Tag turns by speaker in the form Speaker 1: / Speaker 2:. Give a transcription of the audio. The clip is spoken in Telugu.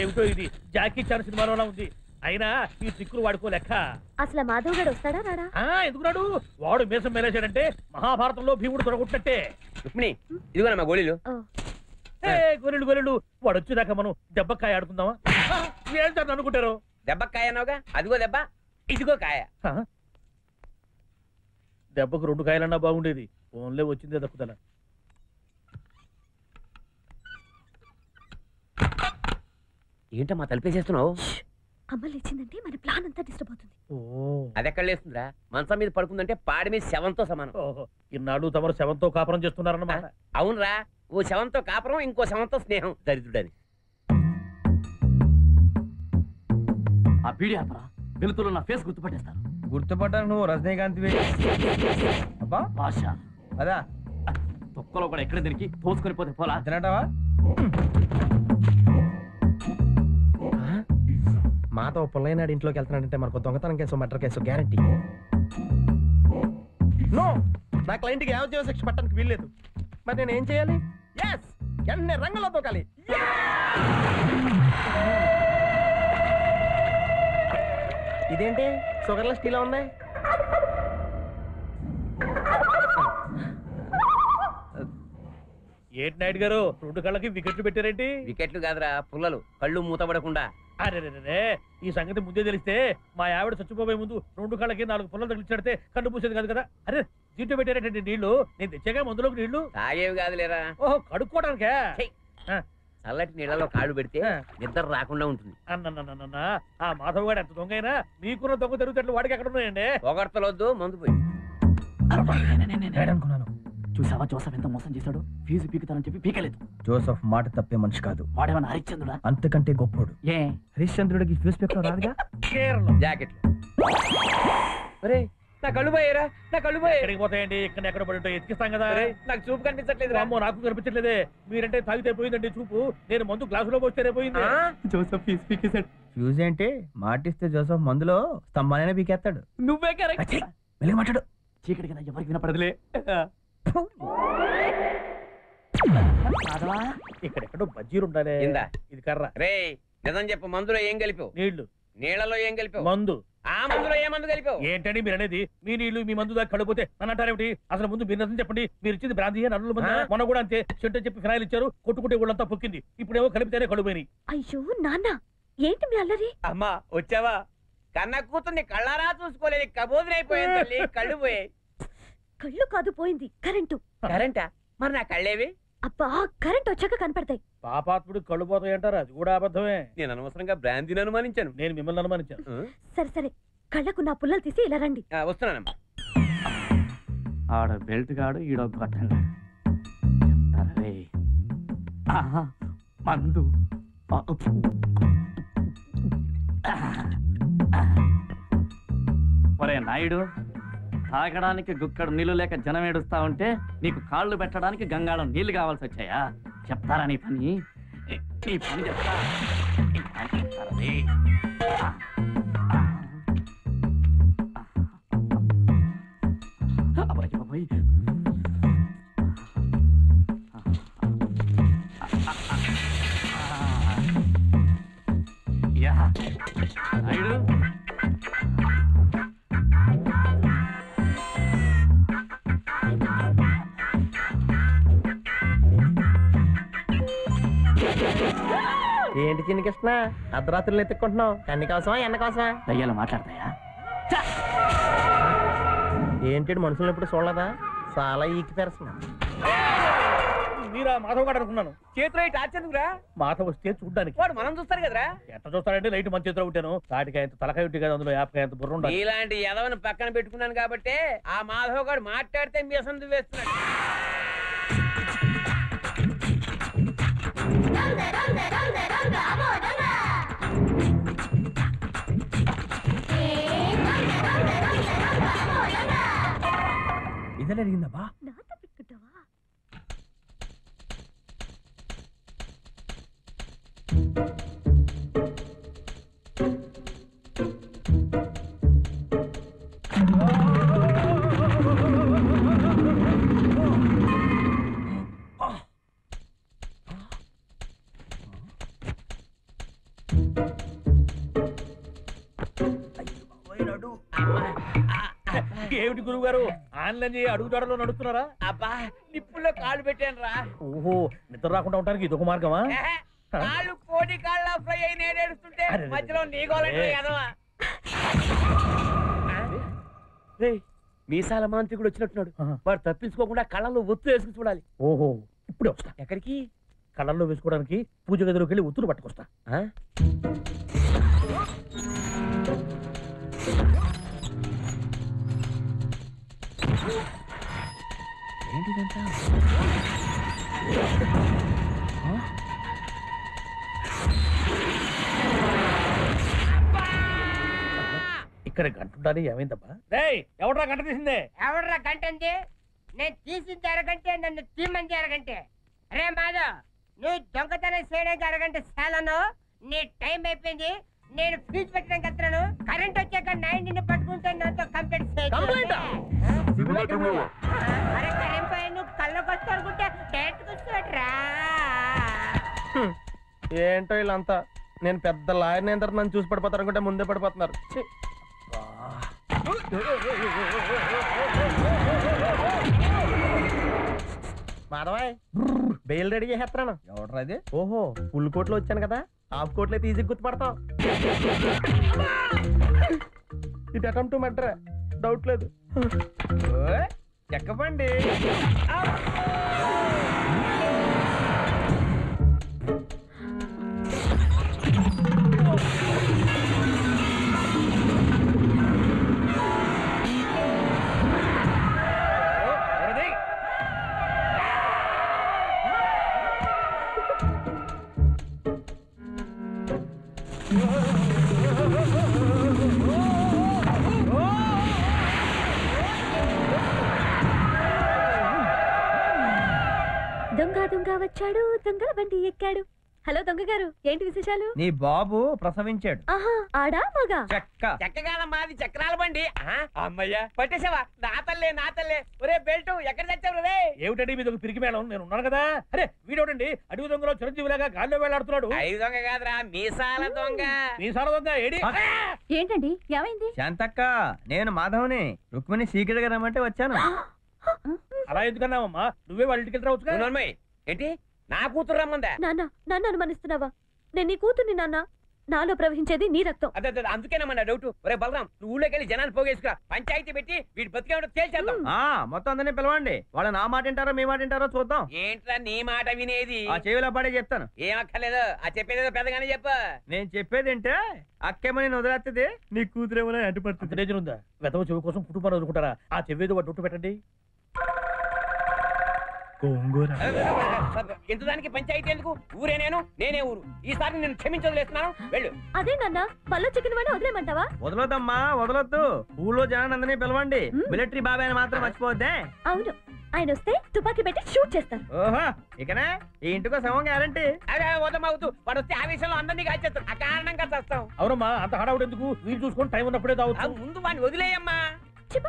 Speaker 1: ఏమిటో ఇది జాకీ చాన్ సినిమాలోలా ఉంది. అయినా ఈ చిక్కులు వాడుకోలేక.
Speaker 2: అసలు మాధవ్ గారు వస్తాడా రాడా?
Speaker 1: ఎందుకు రాడు? వాడు మీసం మేలేశాడంటే మహాభారతంలో భీముడు దొరకొట్టినట్టే.
Speaker 3: రుక్మిణి ఇదిగోనమ్మా గోళీలు.
Speaker 1: గొర్రెలు వాడు వచ్చేదాకా మనం దెబ్బకాయ ఆడుకుందామా? ఏం సార్ అనుకుంటారు?
Speaker 3: దెబ్బకాయ అన్నావుగా, అదిగో దెబ్బ ఇదిగో కాయ.
Speaker 1: దెబ్బకు 2 కాయలన్నా బాగుండేది. ఫోన్లే వచ్చిందే దక్కుదల.
Speaker 3: ఏంటమ్మా తలిపేసేస్తున్నావు?
Speaker 2: అమ్మ లేచిందంటే మన ప్లాన్ అంతా డిస్టర్బ్ అవుతుంది.
Speaker 3: అది ఎక్కడ లేస్తుందిరా? మంచం మీద పడుకుందంటే పాడి మీద శవంతో సమానం.
Speaker 1: ఇన్నాళ్ళు తమరు శవంతో కాపురం చేస్తున్నారన్నమాట.
Speaker 3: అవునరా, ఓ శవంతో కాపురం, ఇంకో శవంతో స్నేహం. దరిద్రుడని.
Speaker 4: ఆ బీడి ఆపరా, వెలుతులో నా ఫేస్ గుర్తుపట్టేస్తాను.
Speaker 5: గుర్తుపట్టాను, నువ్వు రజనీకాంత్ అబ్బా
Speaker 4: భాష
Speaker 5: అదా
Speaker 4: తొక్కలో కూడా ఎక్కడ దీనికి తోసుకొని పోతే పోలా
Speaker 5: తినటావా? మాతో పుల్లయ్యనాడు ఇంట్లోకి వెళ్తున్నాడంటే మనకు దొంగతనం case, murder case guarantee. No, నా క్లయింట్కి యావజ్జీవ శిక్ష పట్టడానికి వీల్లేదు. మరి నేను ఏం చేయాలి? ఎస్, ఎన్నే రంగంలో తోకాలి. ఇదేంటి షుగర్లెస్ టీలో ఉన్నాయి?
Speaker 1: ఏంటి నాయుడు గారు 2 కళ్ళకి వికెట్లు పెట్టారేంటి?
Speaker 3: వికెట్లు కాదురా, పుల్లలు. కళ్ళు మూతపడకుండా.
Speaker 1: అరే, ఈ సంగతి ముందే తెలిస్తే మా ఆవిడ చచ్చిపోయే ముందు 2 కళ్ళకి 4 పుల్లలు తగిలించాడితే కళ్ళు పూసేది కాదు కదా. అరే, దీంట్లో పెట్టారేంటి నీళ్లు? నేను తెచ్చాగా మందులోకి నీళ్లు.
Speaker 3: తాగేవి కాదులేరా.
Speaker 1: ఓహో, కడుక్కోవడానికే.
Speaker 3: చల్లటి నీళ్ళలో కాళ్ళు పెడితే నిద్ర రాకుండా ఉంటుంది.
Speaker 1: అన్న ఆ మాధవ్ గారు ఎంత దొంగ అయినా మీకున్న దొంగ తిరుగుతట్లు వాడికి ఎక్కడ ఉన్నాయండి?
Speaker 3: పొగడతలొద్దు, మందు పోయి.
Speaker 5: అనుకున్నాను.
Speaker 4: చూసావా జోసఫ్ ఎంత మోసం చేశాడు? ఫీజు పీకుతానని చెప్పి పీకలేదు.
Speaker 5: జోసఫ్ మాట తప్పే మనిషి కాదు.
Speaker 4: వాడేమన్నా హరిశ్చంద్రుడా?
Speaker 5: అంతకంటే గొప్పోడు.
Speaker 4: ఏ
Speaker 5: హరిశ్చంద్రుడికి ఫ్యూజ్ పీకడం రాదుగా.
Speaker 3: జాకెట్లు. నా కళ్ళు పోయారా? నా కళ్ళు పోయా.
Speaker 1: ఎక్కడికి పోతాయండి? ఇక్కడ ఎక్కడ పడి ఉంటాయి? ఎత్తికిస్తాం కదా.
Speaker 3: నాకు చూపు కనిపించట్లేదు.
Speaker 1: అమ్మో, నాకు కనిపించట్లేదే. మీరంటే తాగితే పోయిందండి చూపు. నేను మందు గ్లాసులో పోస్తేనే పోయింది.
Speaker 4: Joseph fee పీకేశాడు.
Speaker 5: ఫ్యూజ్ ఏంటి? మాటిస్తే జోసఫ్ మందులో స్తంభాలైనా పీకేస్తాడు.
Speaker 4: నువ్వే కరెక్ట్.
Speaker 5: వెళ్ళి మాట్లాడు.
Speaker 4: చీకటి కదా, ఎవరికి వినపడదులే.
Speaker 1: ఇక్కడెక్కడో బజ్జీలు ఉండాలి. ఇది కర్ర.
Speaker 3: రే నిజం చెప్పు, మందులో ఏం కలిపావు?
Speaker 1: నీళ్లు.
Speaker 3: నీళ్లలో ఏం కలిపావు?
Speaker 1: మందు.
Speaker 3: ఆ మందులో ఏ మందు కలిపావు?
Speaker 1: ఏంటండి మీరు అనేది? మీ నీళ్లు మీ మందు దాకా కడిపోతే అని అంటారేమిటి? అసలు ముందు మీరు నిజం చెప్పండి. మీరు ఇచ్చింది బ్రాంతి నల్లు మంది. మొన్న కూడా అంతే, చెట్టు చెప్పి ఫినాయిల్ ఇచ్చారు, కొట్టుకుంటే ఊళ్ళంతా పొక్కింది. ఇప్పుడేమో కలిపితేనే కడుపోయినాయి.
Speaker 2: అయ్యో నాన్న, ఏంటి మీ అల్లరి?
Speaker 3: అమ్మా వచ్చావా? కన్న కూతుర్ని కళ్ళారా చూసుకోలేదు, కబోదురైపోయింది తల్లి. కళ్ళు పోయాయి.
Speaker 2: కళ్ళు కాదు పోయింది, కరెంటు.
Speaker 3: కరెంటా? మరి నా కళ్ళేవి?
Speaker 2: అబ్బా, కరెంట్ వచ్చాక కనపడతాయి.
Speaker 1: పాపాత్ముడు కళ్ళు పోతాయి అంటారు, అది కూడా అబద్ధమే.
Speaker 3: నేను అనవసరంగా బ్రాంతిని అనుమానించాను.
Speaker 1: నేను మిమ్మల్ని అనుమానించాను.
Speaker 2: సరే సరే, కళ్ళకు నా పుల్లలు తీసి ఇలా రండి.
Speaker 3: వస్తున్నానమ్మా.
Speaker 4: ఆడ బెల్ట్ గాడు, ఈడో గొట్టంగా చెప్తారే. మందు ఒరే నాయుడు, తాగడానికి గుక్కడు నీళ్లు లేక జనం ఏడుస్తా ఉంటే నీకు కాళ్ళు పెట్టడానికి గంగాళం నీళ్లు కావాల్సి వచ్చాయా? చెప్తారా నీ పని? నీ పని చెప్తా. నాయుడు
Speaker 5: ఏంటి చిన్న కృష్ణ, అర్ధరాత్రులు ఎత్తుక్కుంటున్నావు? కన్ని కోసమా ఎన్న కోసమా?
Speaker 4: దయ్యాలు మాట్లాడతాయా?
Speaker 5: ఏంటి మనుషులు ఎప్పుడు చూడలేదా? చాలా ఈకి పెరసన.
Speaker 1: మీరా మాధవ్ గారు అనుకున్నాను.
Speaker 3: చేతిలో టార్చెందుకురా?
Speaker 1: మాధవ్ వస్తే చూడ్డానికి.
Speaker 3: వాడు మనం చూస్తారు కదరా.
Speaker 1: ఎట్లా చూస్తాడంటే లైట్ మన చేతిలో ఉంటాను. తాటికాయ ఎంత తలకాయ ఉంటే కదా, అందులో యాపకాయ ఎంత బుర్ర ఉండాలి.
Speaker 3: ఇలాంటి యదవని పక్కన పెట్టుకున్నాను కాబట్టి ఆ మాధవ్ గారు మాట్లాడితే మీ అసందు వేస్తున్నాడు.
Speaker 5: ఇదే జరిగిందబ్బా.
Speaker 2: నాతో పెట్టుకుంటావా?
Speaker 1: ఏమిటి గురువు గారు ఆన్లైన్ అడుగుజాడలో నడుస్తున్నారా?
Speaker 3: అబ్బా నిప్పుల్లో కాళ్ళు పెట్టాను రా.
Speaker 1: ఓహో, నిద్ర రాకుండా ఉండడానికి ఇదొక మార్గమా?
Speaker 3: కాళ్ళు కోడి కాళ్ళ ఫ్రై అయి నేను ఏడుస్తుంటే
Speaker 1: అరే,
Speaker 3: మధ్యలో నీ గోలంటే ఎదవా. మీసాల మాంత్రికుడు వచ్చినట్టున్నాడు.
Speaker 1: ఆహా.
Speaker 3: వాడు తప్పించుకోకుండా కళ్ళలో ఒత్తు వేసుకుని చూడాలి.
Speaker 1: ఓహో, ఇప్పుడే వస్తా.
Speaker 3: ఎక్కడికి?
Speaker 1: కళ్ళల్లో వేసుకోవడానికి పూజ గదిలోకి వెళ్ళి ఒత్తులు పట్టుకొస్తా.
Speaker 3: ఆ? ఏంటిదంతా?
Speaker 1: ఇక్కడ గంట ఉండాలి. ఏమైందబ్బా? రేయ్, ఎవడ్రా గంట తీసిందే?
Speaker 6: ఎవడ్రా గంటంది? నేను తీసింది అరగంటే, నన్ను తీమంది అరగంటే. రే మాధవ్, నువ్వు దొంగతనం చేయడానికి అరగంట చాలను. నీ టైం అయిపోయింది. నేను ఫీజు పెట్టడానికి వస్తున్నాను. కరెంట్ వచ్చాక నైన్ నిన్ను పట్టుకుంటే నాతో కంప్లీట్
Speaker 5: కంప్లైంటా?
Speaker 6: అరే కరెంట్ పోయి నువ్వు కళ్ళకి వస్తా అనుకుంటే డైరెక్ట్ వస్తాడ్రా.
Speaker 5: ఏంటో వీళ్ళంతా, నేను పెద్ద లాయర్ అయిన తర్వాత నన్ను చూసి పడిపోతారు అనుకుంటే ముందే పడిపోతున్నారు. ఛీ. మాధవాయ్, బెయిల్ రెడీ చేసేస్తున్నాను.
Speaker 7: ఎవడ్రా ఇది?
Speaker 5: ఓహో, ఫుల్ కోట్లో వచ్చాను కదా, హాఫ్ కోట్లో అయితే ఈజీ గుర్తుపడతావు. ఇది అటెంప్ట్ టు మర్డర్, డౌట్ లేదు.
Speaker 7: చెక్కబండి.
Speaker 2: దొంగ దొంగ వచ్చాడు, దొంగల బండి ఎక్కాడు. హలో దొంగ గారు, ఏంటి విశేషాలు?
Speaker 7: నీ బాబు ప్రసవించాడు.
Speaker 2: ఆహా, ఆడా మగా?
Speaker 7: చెక్క.
Speaker 3: చెక్కగాల మాది చక్రాల బండి. అమ్మయ్యా పట్టేసావా? నా తల్లే నా తల్లే. ఒరే బెల్ట్ ఎక్కడ తెచ్చావు రే?
Speaker 1: ఏమిటండి మీదొక పిరికి మేళం? నేను ఉన్నాను కదా. అరే వీడోడండి అడుగు దొంగలో చిరంజీవిలాగా గాల్లో వేలాడుతున్నాడు.
Speaker 3: ఐదు దొంగ కాదురా, మీసాల దొంగ.
Speaker 1: మీసాల దొంగ ఏడి?
Speaker 2: ఏంటండి, ఏమైంది?
Speaker 7: శాంతక్క, నేను మాధవ్ని. రుక్మిణి సీక్రెట్ గా రమ్మంటే వచ్చాను.
Speaker 1: అలా ఎందుకన్నావమ్మా? నువ్వే వాళ్ళ ఇంటికి రావచ్చు కదా.
Speaker 3: నోర్మయ్, ఏంటి నా కూతురు రమ్మందా?
Speaker 2: నాన్న, నన్ను అనుమానిస్తున్నావా? నేను నీ కూతుర్ని నాన్న. నాలో ప్రవహించేది నీ రక్తం.
Speaker 3: అదే అందుకేనమ్మా డౌట్. ఒరే బలరాం, నువ్వు ఊళ్ళోకి వెళ్ళి జనాన్ని పోగేసుకురా. పంచాయతీ పెట్టి వీడి బతికే తేల్చేద్దాం.
Speaker 7: మొత్తం అందరినీ పిలవండి. వాళ్ళు నా మాట వింటారో మీ మాట వింటారో చూద్దాం.
Speaker 3: ఏంట్రా నీ మాట వినేది?
Speaker 7: ఆ చెవిలో పడే చెప్తాను.
Speaker 3: ఏం అక్కర్లేదు, ఆ చెప్పేదేదో పెద్దగానే చెప్పు.
Speaker 7: నేను చెప్పేది ఏంటే, అక్కేమో నేను వదిలేస్తుంది, నీ కూతురేమో అడ్డుపడుతుంది.
Speaker 1: అంత డేంజర్ ఉందా? వెతవ చెవి కోసం కుటుంబాన్ని వదులుకుంటారా? ఆ చెవేదో వాడు డుట్టు పెట్టండి.
Speaker 3: ఇంత దానికి పంచాయతీ ఎందుకు? ఊరే నేనే ఊరు. ఈసారి నేను క్షమించలేస్తున్నాను. వెళ్ళు.
Speaker 2: అదే నాన్న, పళ్ళు చికెన్ వాడిని వదిలేమంటావా?
Speaker 7: వదలొద్దమ్మా, వదలొద్దు. ఊళ్ళో జనాన్ని అందరినీ పిలవండి. మిలిటరీ బాబాయ్ అని మాత్రం మర్చిపోవద్దే.
Speaker 2: అవును, ఆయన వస్తే తుపాకీ పెట్టి షూట్ చేస్తారు.
Speaker 7: ఓహో, ఇకనే ఈ ఇంటికో శవం గ్యారంటీ.
Speaker 3: అదే వదమవుతూ వాడు వస్తే ఆవేశంలో అందరినీ కాల్చేస్తాడు. ఆ కారణంగా చేస్తాం.
Speaker 1: అవునమ్మా, అంత హడావుడు ఎందుకు? వీలు చూసుకొని టైం ఉన్నప్పుడే తావచ్చు.
Speaker 3: ముందు వాడిని వదిలేయమ్మా.
Speaker 2: చిప్ప.